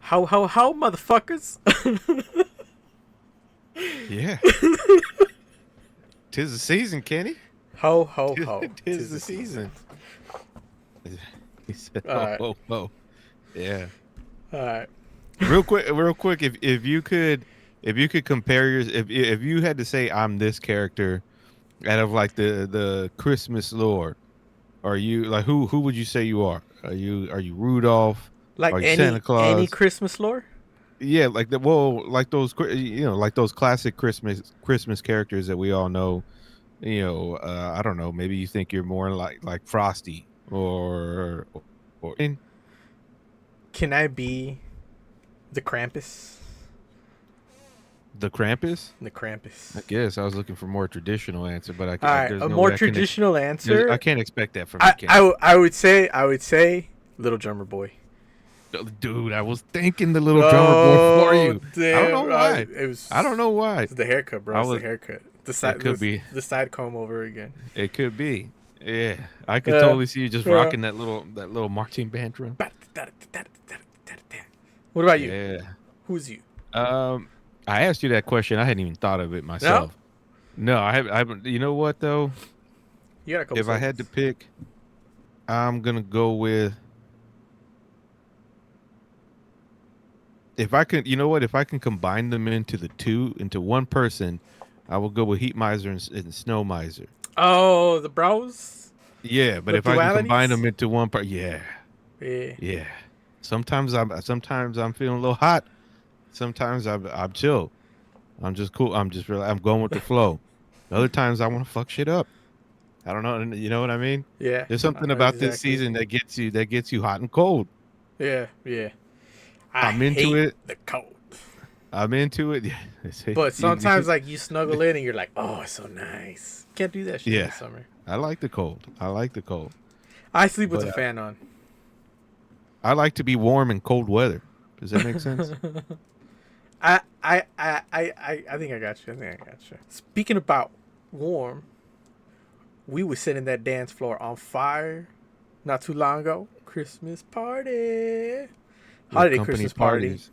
How, motherfuckers? Yeah. Tis the season, Kenny. Ho, ho, Tis, ho. tis Tis the the season. season. He said, All "Oh, right. oh, oh." Yeah. All right. Real quick. If you could compare yours, if you had to say I'm this character out of like the Christmas lore, are you like who would you say you are? Are you Rudolph? Like Are you Santa any Claus? Christmas lore? Yeah, like like those like those classic Christmas characters that we all know. I don't know. Maybe you think you're more like Frosty or Can I be the Krampus? the Krampus. The I Krampus. guess I was looking for more traditional answer, but All right. there's A no more way traditional I answer. can't expect that from you, Kenny. I would say Little Drummer Boy. Dude, I was thinking the little drummer boy for Oh you. I don't know damn! why. I don't know It's why. the haircut, bro. I It's the was. haircut. It could be. The side comb over again. It could be. Yeah, I could Yeah. totally see you just Yeah. rocking that little marching band drum. What about you? Yeah. Who's you? Um, I asked you that question. I hadn't even thought of it No, myself. No, I haven't. You know what though? you got a couple If I had to seconds. pick, I'm gonna go with. If I can, you know what? If I can combine them into one person, I will go with Heat Miser and Snow Miser. Oh, the bros, Yeah, but the if I can combine them dualities. into one part, yeah, Yeah. yeah. Sometimes I'm feeling a little hot. Sometimes I'm chill. I'm just cool. I'm going with the flow. Other times I want to fuck shit up. I don't know. You know what I mean? Yeah. There's I something know about this exactly. season that gets you hot and cold. Yeah. Yeah. I I'm into hate it. the cold. I'm into it. But You sometimes, should. like, you snuggle in and you're like, oh, it's so nice. Can't do that shit in the Yeah, summer. I like the cold. I like the cold, I sleep with but the fan on. I like to be warm in cold weather. Does that make sense? I think I got you. I think I got you. Speaking about warm, we were setting that dance floor on fire not too long ago. Christmas party. The Holiday company Christmas party. parties.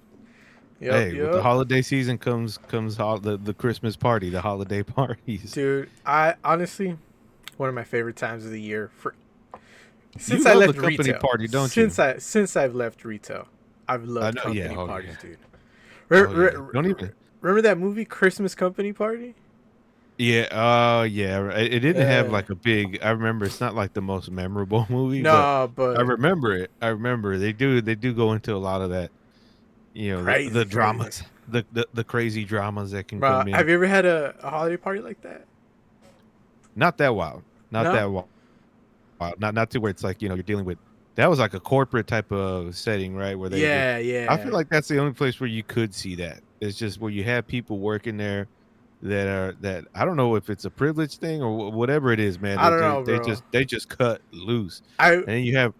Yep, Hey, with the yep. holiday season comes the Christmas party, the holiday parties. Dude, I honestly, one of my favorite times of the year for You since I love the left company retail. party, don't you? Since I've left retail, I've I loved know. Yeah. company Oh parties, yeah. dude. Oh yeah. Don't even. Remember that movie Christmas Company Party? Yeah. Yeah. It didn't have Uh, like a big. I remember it's not like the most memorable movie, but no, I but remember it. I remember they do go into a lot of that. The crazy, crazy. dramas, the crazy dramas that can Bro, come in. have you ever had a holiday party like that? Not that wild. Not No. that wild. Not to where it's like you're dealing with. That was like a corporate type of setting, right? Where they would. Yeah, I feel yeah. like that's the only place where you could see that. It's just where you have people working there that I don't know if it's a privilege thing or whatever it is, man. I don't know, bro. They just cut loose, I and then you have.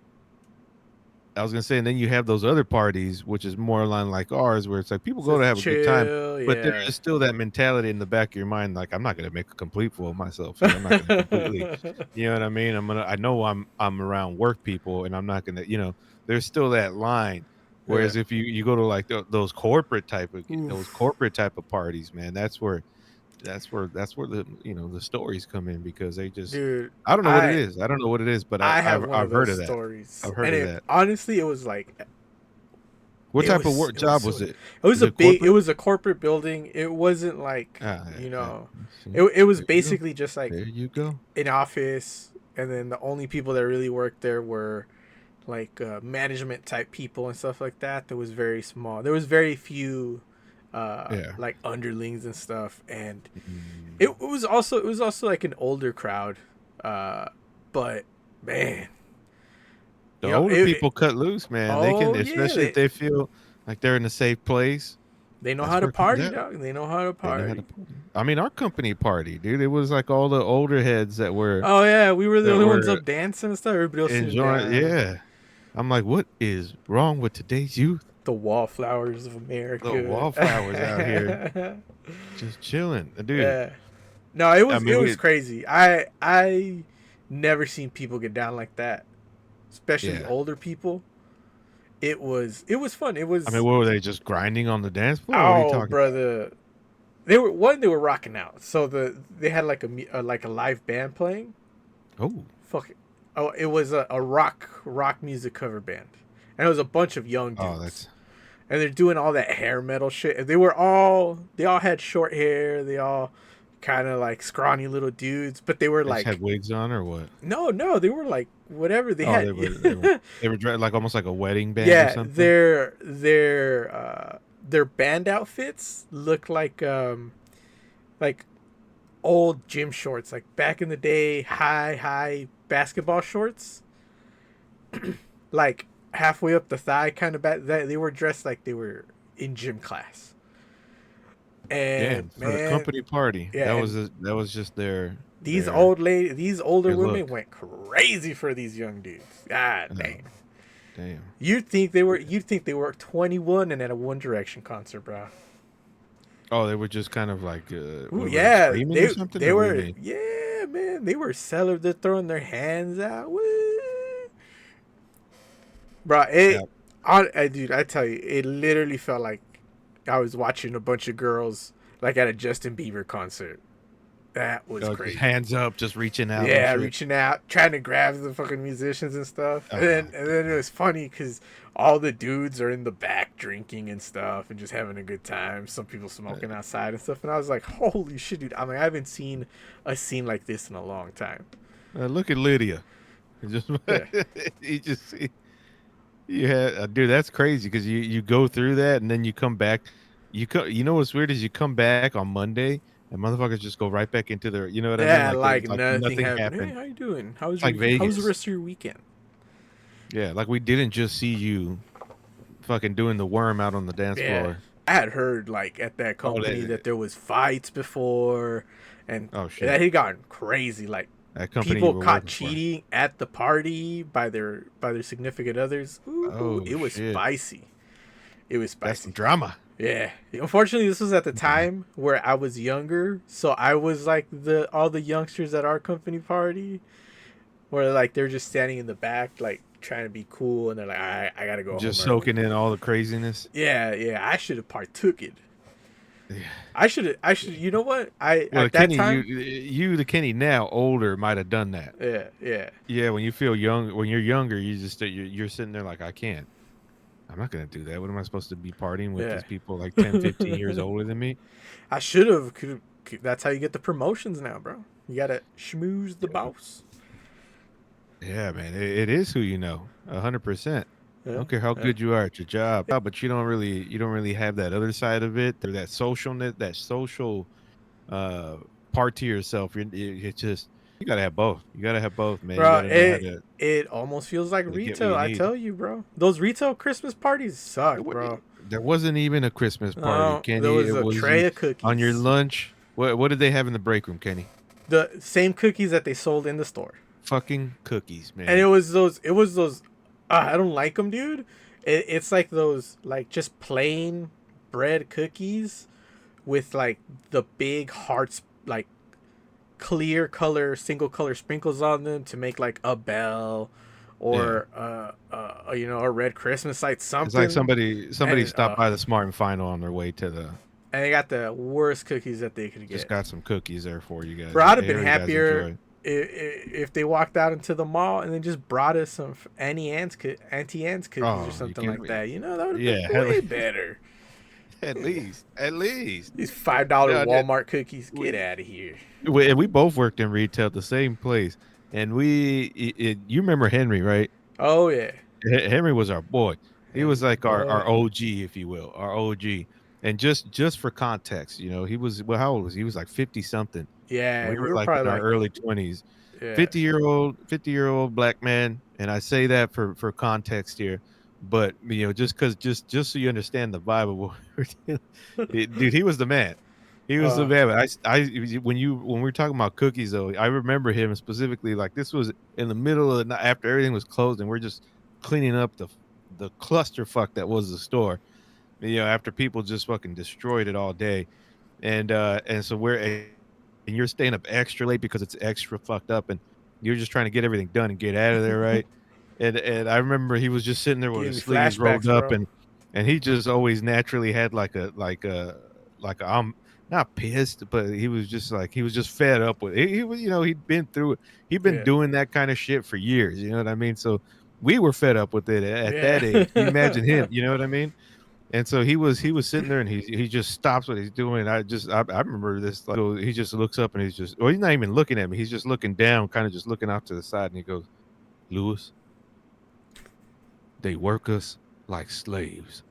I was gonna say, and then you have those other parties, which is more aligned like ours, where it's like people go to Says have a good time, chill, but there yeah. is still that mentality in the back of your mind, like I'm not gonna make a complete fool of myself here. I'm not gonna completely, you know what I mean? I know I'm around work people, and I'm not gonna, there's still that line. Yeah. Whereas if you go to like Oof. those corporate type of parties, man, that's where the stories come in because they just Dude, I don't know what it I is. I don't know what it is, but I have one of I've those heard of that. stories. I've heard And of it that. honestly it was like What type of work it was job so was it? it was Was a it big it corporate? was a corporate building. It wasn't like, Yeah, you yeah. know, See, it was there you go. basically just like There you go. an office, and then the only people that really worked there were like management type people and stuff like that. That was very small. There was very few Yeah. like underlings and stuff, and Mm. it was also like an older crowd, uh, but man, The you know older people cut loose, man. They can, oh yeah, especially if they feel like they're in a safe place. they know how That's to where it comes party, out. dog. They know how to They know how to party. party. I mean, our company party, dude. It was like all the older heads Oh yeah, we were the that only ones were up dancing and stuff. Everybody else sitting enjoying. down. Yeah. I'm like, what is wrong with today's youth? The wallflowers of The America. wallflowers out here just chilling, dude. Yeah. No, I it mean, was crazy. I never seen people get down like that, especially yeah. older people. it was fun. It I mean, was what were they just grinding on the dance floor? Or what are you oh talking about? brother, they were rocking out. So they had like like a live band playing. Oh, Fuck it. Oh, it was a rock music cover band, and it was a bunch of young oh, dudes, that's and they're doing all that hair metal shit. They all had short hair. They all kind of like scrawny little dudes, but they were they just had like wigs on or what? no, they were like whatever they Oh, had. they were like almost like a wedding band or Yeah, something. their band outfits look like old gym shorts, like back in the day, high basketball shorts, like halfway up the thigh, kind of. That they were dressed like they were in gym class, and Damn, for the man, company party. yeah, and That was just these older their women look. went crazy for these young dudes. God Oh, damn. damn. You'd think they were 21 and at a One Direction concert, bro. Oh, they were just kind of like, Ooh, what were they yeah, screaming or something? they Or what do you were mean? yeah, man, they were celebrating. They're throwing their hands out, woo. Bro. Yeah. Dude, I tell you, it literally felt like I was watching a bunch of girls like at a Justin Bieber concert. That was Just crazy. hands up, just reaching out and Yeah, shit. reaching out, trying to grab the fucking musicians and stuff. Oh, And then it was funny because all the dudes are in the back drinking and stuff and just having a good time. Some people smoking outside and stuff. And I was like, holy shit, dude. I mean, I haven't seen a scene like this in a long time. look at Lydia. It just Yeah. you just see, yeah, dude, that's crazy because you go through that and then you come back. You know what's weird is you come back on Monday and motherfuckers just go right back into their, you know what I mean? Yeah, Like like it's like nothing nothing happened. Hey, happened. how you doing? It's like How was the Vegas. rest of your weekend? Yeah, like we didn't just see you fucking doing the worm out on the dance Yeah. floor. I had heard like at that Oh, company that there was fights before and oh that shit. had gotten crazy. Like That company you people were caught working for. cheating at the party by their significant others. Ooh, Oh it was shit. spicy. It was That's some spicy. drama. Yeah. Unfortunately, this was at the Yeah. time where I was younger, so I was like the all the youngsters at our company party, where like they're just standing in the back, like trying to be cool, and they're like, I gotta go home Just early. soaking in all the craziness. Yeah. I should have partook it. Yeah. I should. You know what? I Well, at that Kenny, time. the Kenny now older might have done that. Yeah. Yeah, when you feel young, when you're younger, you just you're sitting there like I can't. I'm not gonna do that. What am I supposed to be partying with Yeah. these people like 10, 15 years older than me? I should have. That's how you get the promotions now, bro. You gotta schmooze the boss. Yeah, man, it is who you know, 100%. I Yeah. don't care how Yeah. good you are at your job, but you don't really have that other side of it, or that socialness, that social uh part to yourself. It's just you gotta have both. You gotta have both, man. You Bro, gotta know it almost feels like how to get what retail. you I need. tell you, bro. Those retail Christmas parties suck, It wa- bro. There wasn't even a Christmas party, There Kenny. was It a was tray you of on your cookies. lunch. What did they have in the break room, Kenny? The same cookies that they sold in the store. Fucking cookies, And man. it was those I don't like them, dude. It's like those like just plain bread cookies with like the big hearts, like clear color single color sprinkles on them to make like a bell Yeah. or a red Christmas light It's like something. somebody And stopped by the Smart and Final on their way to the they got the worst cookies that they could just get. got some cookies there for you guys. Bro, I'd have been Here you guys happier enjoy. if they walked out into the mall and then just brought us some Auntie Anne's cookies or Oh, you something can't like that. You know, that would have yeah, been way better. at least. At least. These $5 No, Walmart cookies, get we, out of here. we both worked in retail at the same place. And you remember Henry, right? Oh yeah, Henry was our boy. He was Henry like our boy. OG, if you will, our OG. And just for context, he was well, how old was he? He was like 50 something. And Yeah, we we were were like in probably our like early 20s. yeah. 50-year-old black man, and I say that for context here, but just because just so you understand the vibe of what we're doing, dude, he was the man. He was the Uh, man. When we were talking about cookies though, I remember him specifically. Like this was in the middle of the night after everything was closed, and we're just cleaning up the clusterfuck that was the store. After people just fucking destroyed it all day, and so and you're staying up extra late because it's extra fucked up, and you're just trying to get everything done and get out of there, right? and I remember he was just sitting there with Giving his me sleeves rolled flashbacks, up, bro. and he just always naturally had like a not pissed, but he was just fed up with it. He was, he'd been through it. He'd been Yeah. doing that kind of shit for years. You know what I mean? So we were fed up with it at Yeah. that age. You imagine him. You know what I mean? And so he was sitting there and he just stops what he's doing. I remember this. Like, so he just looks up and he's not even looking at me. He's just looking down, kind of just looking out to the side, and he goes, "Lewis, they work us like slaves,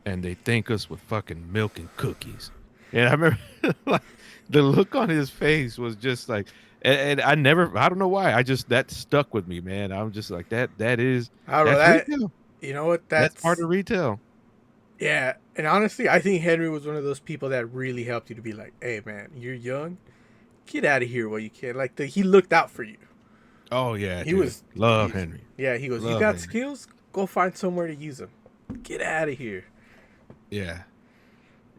and they thank us with fucking milk and cookies." And I remember like the look on his face was just like, and I don't know why, that stuck with me, man. I'm just like I don't know that's that. retail. You know what? That's part That's of retail. yeah. And honestly, I think Henry was one of those people that really helped you to be like, "Hey, man, you're young. Get out of here while you can." Like he looked out for you. Oh yeah, He dude. was, Love he's, Henry. yeah. He goes, "You Love got Henry. skills? Go find somewhere to use them. Get out of here." Yeah.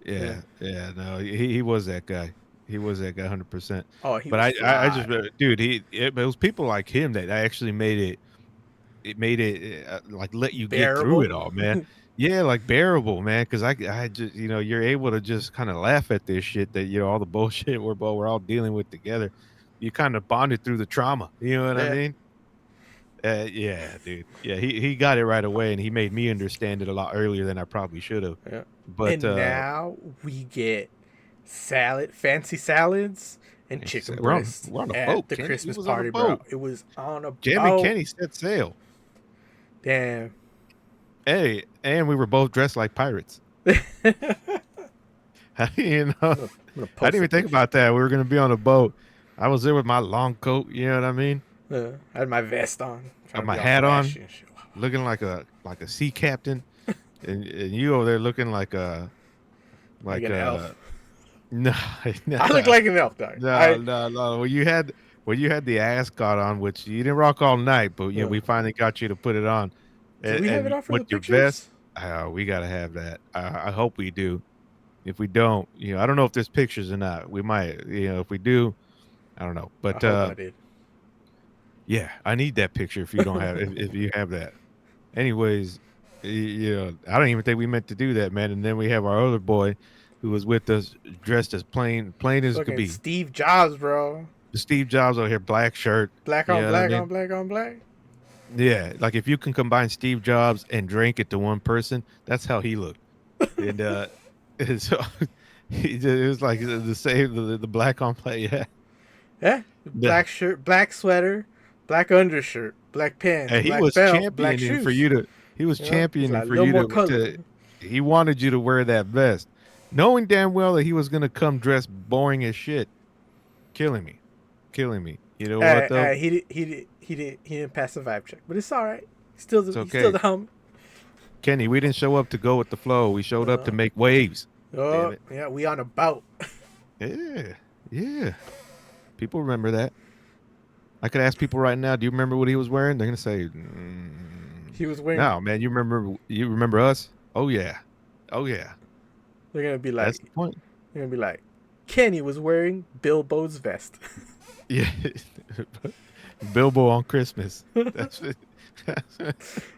Yeah. Yeah. No, he was that guy. He was that guy 100%. Oh, he But was I just, fly. dude, it was people like him that actually made it like let you get through Bearable. it all, man. Yeah, like bearable, man. Cause I just, you're able to just kind of laugh at this shit that, all the bullshit we're all dealing with together. You kind of bonded through the trauma. You know what I Yeah. mean? Yeah, dude. Yeah, he got it right away, and he made me understand it a lot earlier than I probably should have. Yeah. But And now we get fancy salads, and it's, chicken we're on breast we're on a at boat, the Kenny. We Christmas was on a party, bro. boat. It was on a Jim and boat. Kenny set sail. Damn. Hey, and we were both dressed like pirates. I'm you know, gonna I didn't post a even think picture. about that. We were gonna be on a boat. I was there with my long coat. You know what I mean? I had my vest on, Got trying to my be all hat on, flashy and shit. looking like a sea captain, and you over there looking Like like an a elf. no no I look like an elf, dog. no no no. Well, you had the ascot on, which you didn't rock all night, but Uh, we finally got you to put it on, do we have it and on for with the your vest. pictures? We gotta have that. I hope we do. If we don't, I don't know if there's pictures or not. We might, if we do, I don't know. I But hope I did. yeah, I need that picture if you don't have if you have that. Anyways, I don't even think we meant to do that, man. And then we have our other boy who was with us dressed as plain as could Fucking be. Steve Jobs, bro. Steve Jobs over here, black shirt. Black You on know what I black mean? on black on black. Yeah, like if you can combine Steve Jobs and Drake into one person, that's how he looked. And and so it was like the same, the black on black. Yeah, Yeah. yeah. Black shirt, black sweater, black undershirt, black pants, And he black was belt, black championing for shoes. you to. He was You know, he's championing like a for little you more color. to. He wanted you to wear that vest, knowing damn well that he was gonna come dressed boring as shit, killing me, killing me. You know what though? He didn't pass the vibe check, but it's all right. It's He's still okay, the homie. Kenny. We didn't show up to go with the flow. We showed up to Uh, make waves. Damn oh it. yeah, we on a boat. Yeah, yeah. People remember that. I could ask people right now. Do you remember what he was wearing? They're gonna say, He was wearing. "No, man. You remember? You remember us? Oh yeah, oh yeah." They're gonna be That's like, the point. Kenny was wearing Bilbo's vest. Yeah, Bilbo on Christmas. That's it.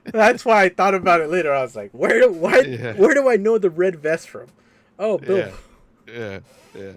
That's why I thought about it later. I was like, Yeah, where do I know the red vest from? Oh, yeah, Bilbo. yeah, yeah.